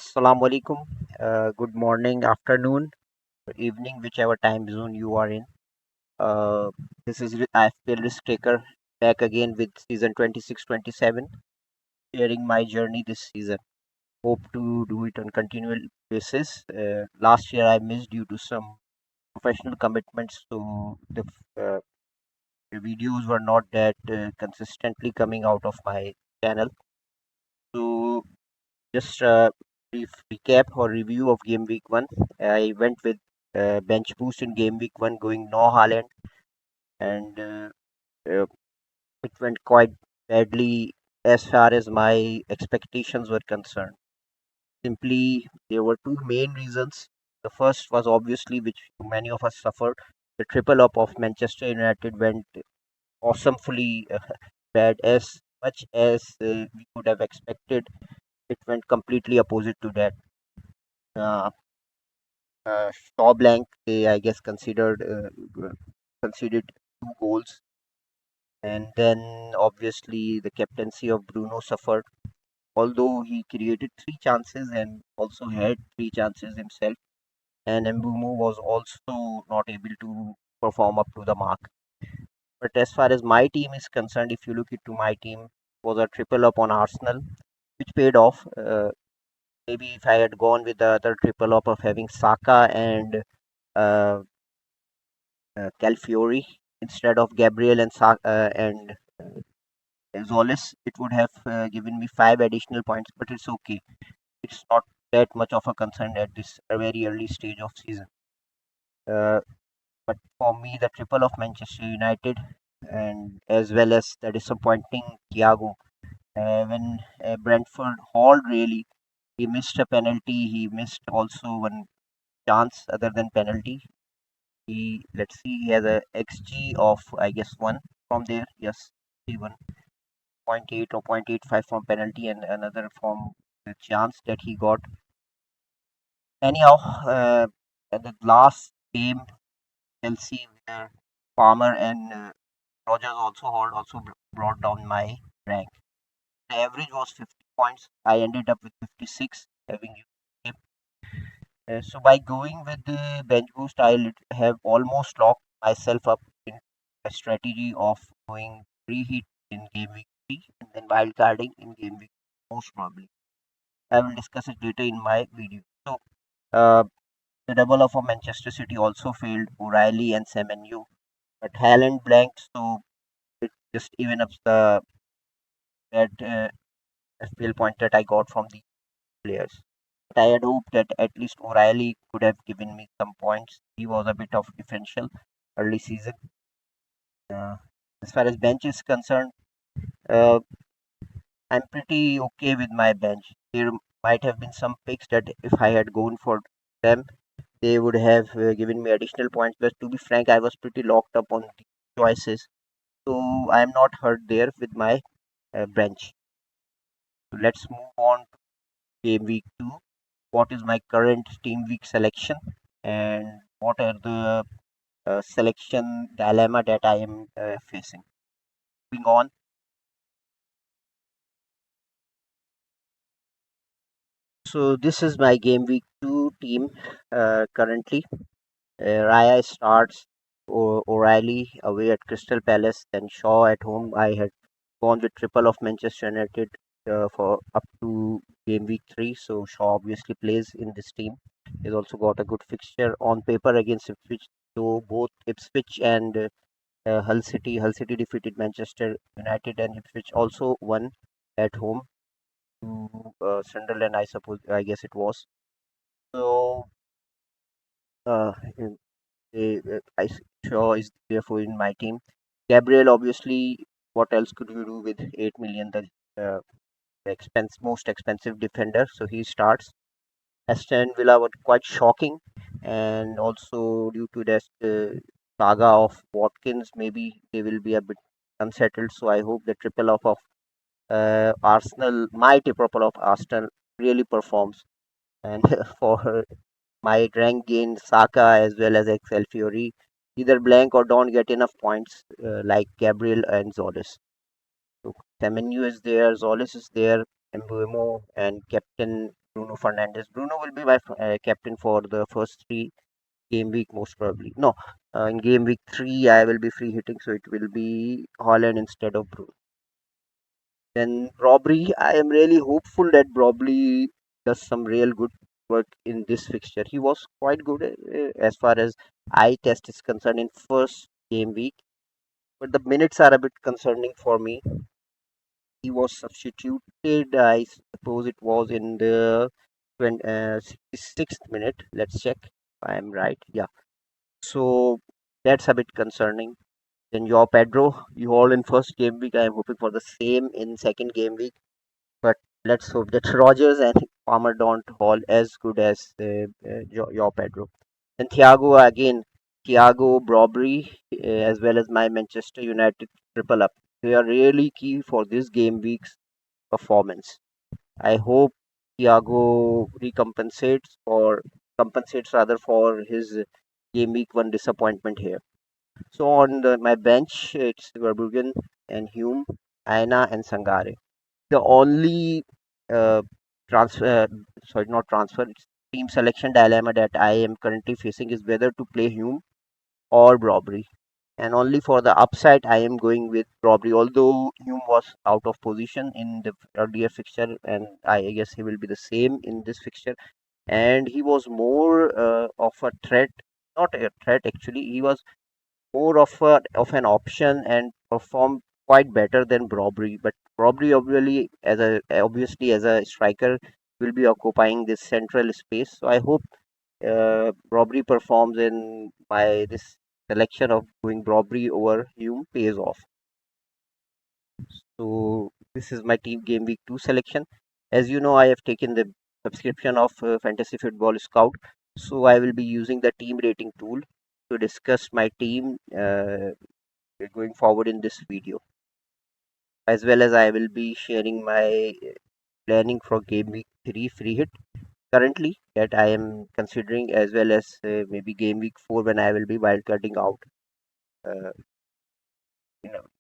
Assalamu alaikum. Good morning, afternoon, or evening, whichever time zone you are in. Uh, this is FPL Risk Taker back again with season 26-27, sharing my journey this season. Hope to do it on continual basis. Last year I missed due to some professional commitments, so the videos were not that consistently coming out of my channel. So just brief recap or review of game week one. I went with bench boost in game week one, going no Haaland, and uh, it went quite badly as far as my expectations were concerned. Simply, there were two main reasons. The first was obviously, which many of us suffered, the triple up of Manchester United went awesomely bad, as much as we could have expected. It went completely opposite to that. Uh, Shaw blank, they I guess considered two goals, and then obviously the captaincy of Bruno suffered. Although he created three chances and also had three chances himself, and Mbumo was also not able to perform up to the mark. But as far as my team is concerned, if you look into my team, was a triple up on Arsenal, which paid off. Maybe if I had gone with the other triple up of having Saka and uh, Calfiori instead of Gabriel and Zolis, it would have given me five additional points. But it's okay. It's not that much of a concern at this very early stage of season. Uh, but for me, the triple of Manchester United and as well as the disappointing Thiago when Brentford hauled really, he missed a penalty. He missed also one chance other than penalty. He let's see, he has a XG of I guess one from there. Yes, he won 0.8 or 0.85 from penalty and another from the chance that he got. Anyhow, at the last game, Chelsea where Palmer and Rogers also hold also brought down my rank. The average was 50 points. I ended up with 56, having used him. So by going with the bench boost, have almost locked myself up in a strategy of going free hit in game week 3 and then wild carding in game week most probably. I will discuss it later in my video. So uh, the double of Manchester City also failed O'Reilly and Semenyo, but Haaland blanked, so it just even up the that FPL point that I got from the players. But I had hoped that at least O'Reilly could have given me some points. He was a bit of differential early season. Uh, as far as bench is concerned, uh, I'm pretty okay with my bench. There might have been some picks that if I had gone for them, they would have given me additional points. But to be frank, I was pretty locked up on the choices, so I am not hurt there with my bench. So let's move on to game week 2. What is my current team week selection and what are the selection dilemma that I am facing? Moving on. So this is my game week 2 team currently. Raya starts, O'Reilly away at Crystal Palace, then Shaw at home. I had gone with triple of Manchester United for up to game week 3. So Shaw obviously plays in this team. He's also got a good fixture on paper against Ipswich. So both Ipswich and Hull City. Hull City defeated Manchester United, and Ipswich also won at home to Sunderland. I suppose. I guess it was. So uh, Shaw is therefore in my team. Gabriel, obviously, what else could you do with 8 million? The most expensive defender, so he starts. Aston Villa were quite shocking, and also due to that saga of Watkins, maybe they will be a bit unsettled. So I hope the triple of Arsenal, my triple of Arsenal, really performs. And for my rank gain, Saka as well as Excel Fury, either blank or don't get enough points like Gabriel and Zolis. So Semenyo is there, Zolis is there, Mbuemo and Captain Bruno Fernandes. Bruno will be my captain for the first three game week most probably. No, in game week three I will be free hitting, so it will be Holland instead of Bruno. Then Robbery, I am really hopeful that Robbery does some real good work in this fixture. He was quite good as far as eye test is concerned in first game week, but the minutes are a bit concerning for me. He was substituted, I suppose it was in the 66th minute. Let's check if I am right. Yeah, so that's a bit concerning. Then your Pedro, you all in first game week. I am hoping for the same in second game week. But let's hope that Rogers and Palmer don't haul as good as your Pedro. And Thiago again, Thiago, Brobbery, as well as my Manchester United triple up. They are really key for this game week's performance. I hope Thiago compensates rather for his game week one disappointment here. So on my bench, it's Verbruggen and Hume, Aina and Sangare. The only uh, transfer, sorry, not transfer, it's team selection dilemma that I am currently facing is whether to play Hume or Robbery. And only for the upside, I am going with Robbery. Although Hume was out of position in the earlier fixture, and I guess he will be the same in this fixture. And he was more of a threat, not a threat actually. He was more of an option and performed quite better than Robbery. But Robbery obviously as a striker will be occupying this central space. So I hope Robbery performs in my this selection of going Robbery over Hume pays off. So this is my team game week 2 selection. As you know, I have taken the subscription of Fantasy Football Scout. So I will be using the team rating tool to discuss my team going forward in this video, as well as I will be sharing my planning for game week 3 free hit currently that I am considering, as well as maybe game week 4 when I will be wildcarding out uh,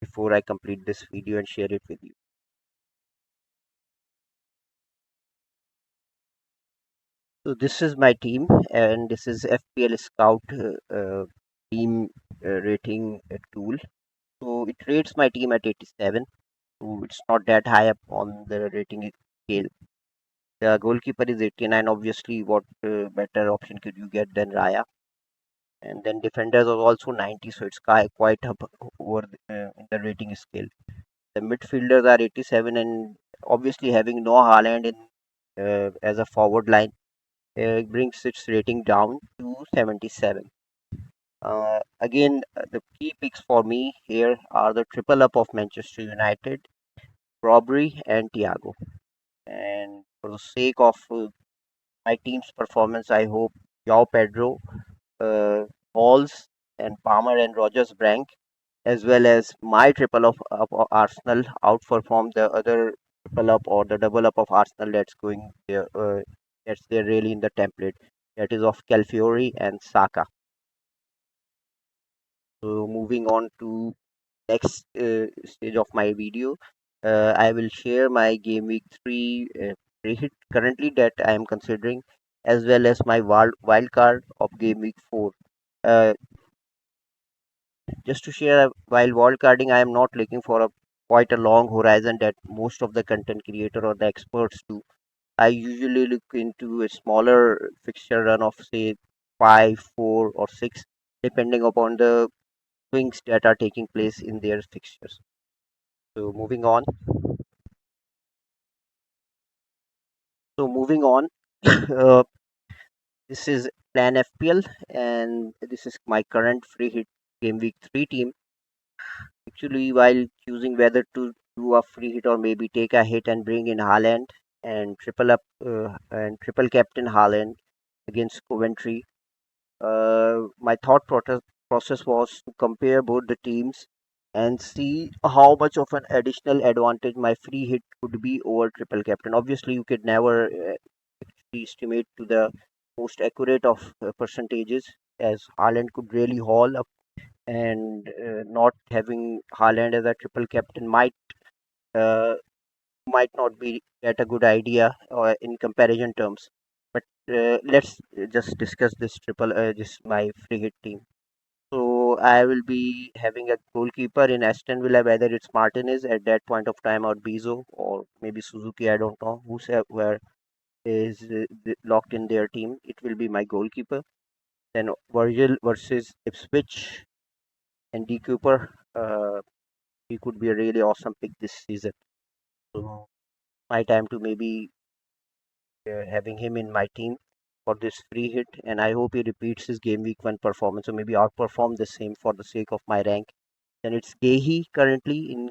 before I complete this video and share it with you. So this is my team, and this is FPL Scout team rating tool. So it rates my team at 87. So it's not that high up on the rating scale. The goalkeeper is 89. Obviously, what better option could you get than Raya? And then defenders are also 90, so it's quite up over in the rating scale. The midfielders are 87, and obviously having no Haaland in as a forward line brings its rating down to 77. Again, the key picks for me here are the triple up of Manchester United, Robbery, and Thiago. And for the sake of my team's performance, I hope João Pedro, uh, Halls, and Palmer and Rogers Brank, as well as my triple of Arsenal, outperform the other triple up or the double up of Arsenal that's going there. That's there really in the template. That is of Calfiori and Saka. So moving on to next stage of my video, I will share my game week 3 hit currently that I am considering, as well as my wild card of game week 4. Uh, just to share, while wild carding, I am not looking for a quite a long horizon that most of the content creator or the experts do. I usually look into a smaller fixture run of say 5, 4, or 6, depending upon the swings that are taking place in their fixtures. So moving on. So moving on. uh, this is Plan FPL, and this is my current free hit game week 3 team. Actually, while choosing whether to do a free hit or maybe take a hit and bring in Haaland and triple captain Haaland against Coventry, my process was to compare both the teams and see how much of an additional advantage my free hit could be over triple captain. Obviously, you could never estimate to the most accurate of percentages, as Haaland could really haul up, and not having Haaland as a triple captain might uh, might not be at a good idea in comparison terms. But let's just discuss this this my free hit team. So I will be having a goalkeeper in Aston Villa, whether it's Martinez at that point of time or Bezo or maybe Suzuki. I don't know whoever is locked in their team. It will be my goalkeeper. Then Virgil versus Ipswich and D Cooper. He could be a really awesome pick this season. So my time to maybe having him in my team for this free hit, and I hope he repeats his game week one performance or maybe outperform the same for the sake of my rank. Then it's Gehi currently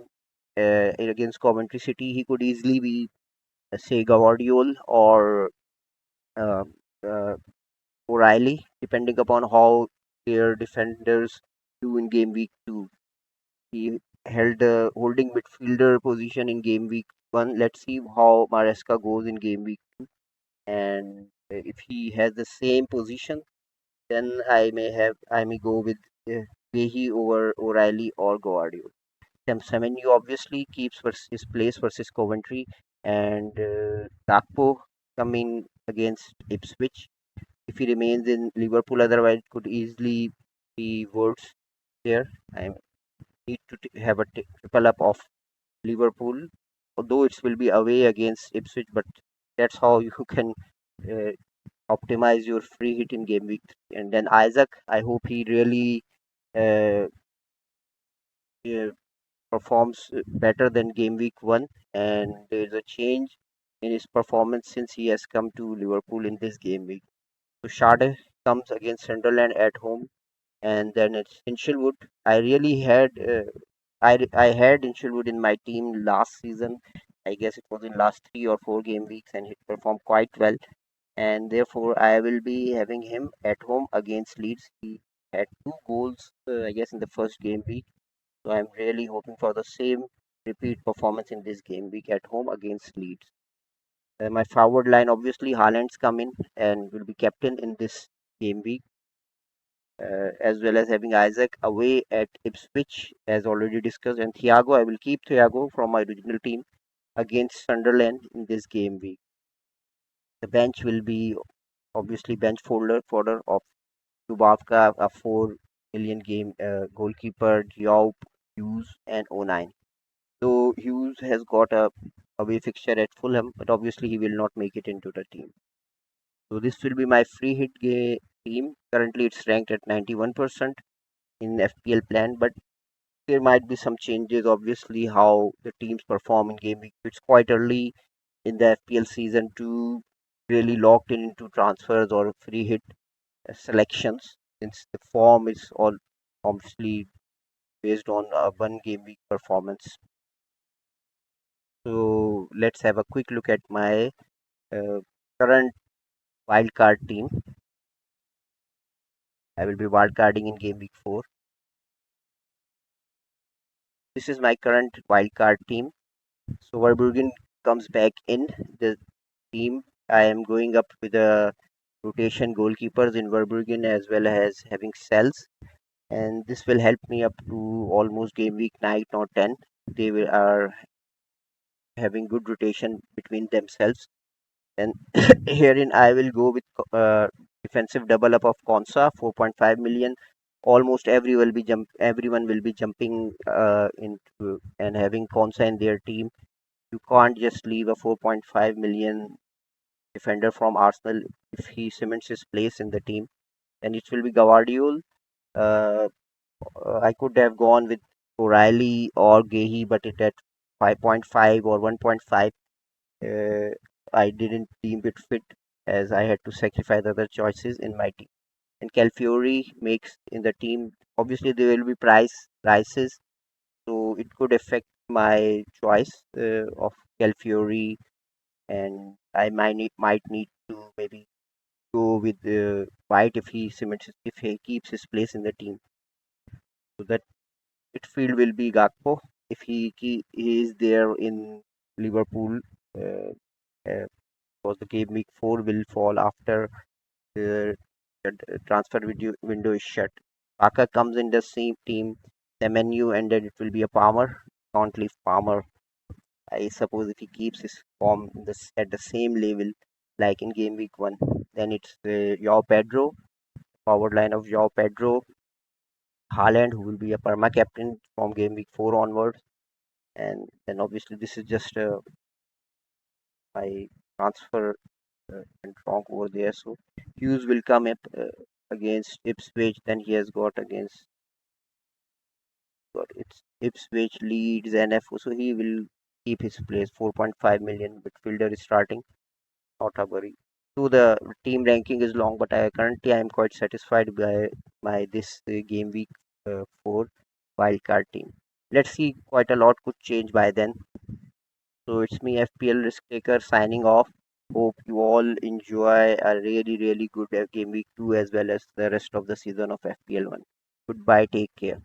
against Coventry City. He could easily be say Gavardiol or uh, uh, O'Reilly, depending upon how their defenders do in game week two. He held the holding midfielder position in game week one. Let's see how Maresca goes in game week, and if he has the same position, then I may go with Gehi over O'Reilly or Guardiola. Semenyo obviously keeps his place versus Coventry, and Gakpo coming against Ipswich. If he remains in Liverpool, otherwise it could easily be worse there. I need to have a triple up of Liverpool, although it will be away against Ipswich, but that's how you can uh, optimize your free hit in game week. And then Isaac, I hope he really uh, uh, performs better than game week one, and there's a change in his performance since he has come to Liverpool in this game week. So Sade comes against Sunderland at home, and then it's Hinchelwood. I really had I had Hinchelwood in my team last season. I guess it was in last 3 or 4 game weeks, and he performed quite well. And therefore, I will be having him at home against Leeds. He had 2 goals, I guess, in the first game week. So I'm really hoping for the same repeat performance in this game week at home against Leeds. My forward line, obviously, Haaland's come in and will be captain in this game week, as well as having Isaac away at Ipswich, as already discussed. And Thiago, I will keep Thiago from my original team against Sunderland in this game week. The bench will be obviously bench fodder of Dubravka, a 4 million game goalkeeper, Diop, Hughes, and O9. So Hughes has got a away fixture at Fulham, but obviously he will not make it into the team. So this will be my free hit team. Currently, it's ranked at 91% in FPL plan, but there might be some changes. Obviously, how the teams perform in game week. It's quite early in the FPL season to really locked in into transfers or free hit selections, since the form is all obviously based on a one game week performance. So let's have a quick look at my uh, current wildcard team. I will be wildcarding in game week 4. This is my current wildcard team. So Verbruggen comes back in the team. I am going up with a rotation goalkeepers in Verbruggen as well as having cells, and this will help me up to almost game week 9 or 10. Are having good rotation between themselves, and herein I will go with defensive double up of Konsa 4.5 million. Almost everyone will be jumping into and having Konsa in their team. You can't just leave a 4.5 million defender from Arsenal if he cements his place in the team. And it will be Gavardiol. Uh, I could have gone with O'Reilly or Gehi, but it at 5.5 or 1.5. Uh, I didn't deem it fit as I had to sacrifice other choices in my team. And Calfiori makes in the team. Obviously, there will be prices, so it could affect my choice of Calfiori, and I might need to maybe go with White if he keeps his place in the team. So that midfield will be Gakpo if he is there in Liverpool. Uh, because the game week 4 will fall after the transfer window is shut. Baka comes in the same team, the menu, and then it will be a Palmer. Can't leave Palmer I suppose if he keeps his form at the same level like in game week 1, then it's Joao Pedro, forward line of Joao Pedro, Haaland, who will be a perma captain from game week 4 onwards. And then obviously this is just my transfer and wrong over there. So Hughes will come up against Ipswich. Then he has got it's Ipswich, Leeds, and FO. So he will keep his place. 4.5 million midfielder is starting. Not a worry. So the team ranking is long, but currently I am quite satisfied by this game week 4 wildcard team. Let's see, quite a lot could change by then. So it's me, FPL Risk Taker, signing off. Hope you all enjoy a really good game week 2 as well as the rest of the season of FPL 1. Goodbye, take care.